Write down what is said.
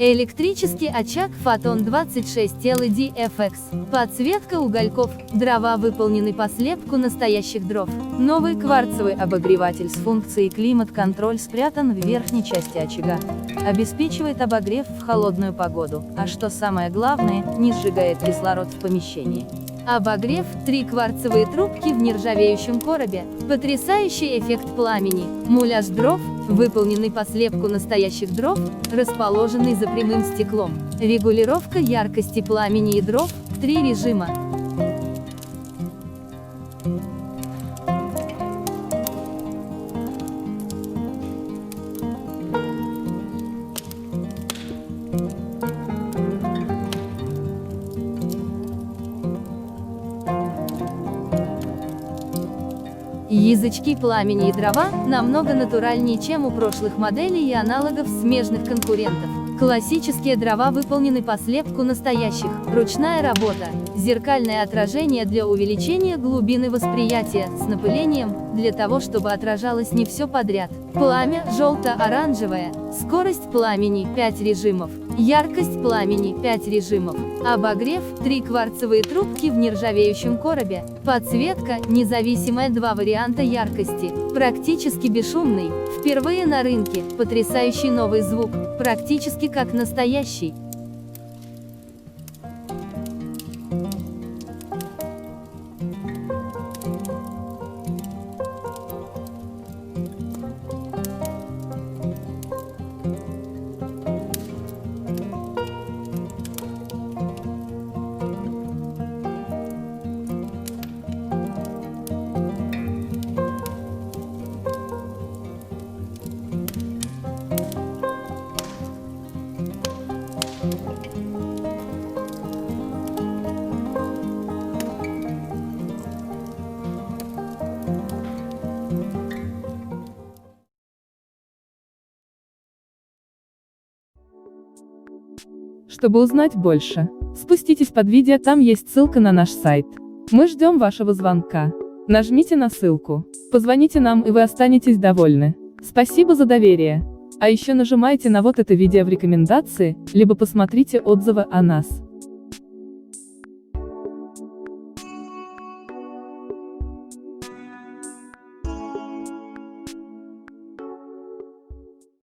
Электрический очаг Photon 26 LED FX. Подсветка угольков. Дрова выполнены по слепку настоящих дров. Новый кварцевый обогреватель с функцией климат-контроль спрятан в верхней части очага. Обеспечивает обогрев в холодную погоду, а что самое главное, не сжигает кислород в помещении. Обогрев, 3 кварцевые трубки в нержавеющем коробе, потрясающий эффект пламени, муляж дров, выполненный по слепку настоящих дров, расположенный за прямым стеклом, регулировка яркости пламени и дров, 3 режима. Язычки пламени и дрова намного натуральнее, чем у прошлых моделей и аналогов смежных конкурентов. Классические дрова выполнены по слепку настоящих, ручная работа, зеркальное отражение для увеличения глубины восприятия, с напылением, для того чтобы отражалось не все подряд. Пламя желто-оранжевое, скорость пламени 5 режимов, яркость пламени 5 режимов, обогрев, 3 кварцевые трубки в нержавеющем коробе, подсветка, независимая 2 варианта яркости, практически бесшумный, впервые на рынке, потрясающий новый звук, практически как настоящий. Чтобы узнать больше, спуститесь под видео, там есть ссылка на наш сайт. Мы ждем вашего звонка. Нажмите на ссылку, позвоните нам, и вы останетесь довольны. Спасибо за доверие. А еще нажимайте на вот это видео в рекомендации, либо посмотрите отзывы о нас.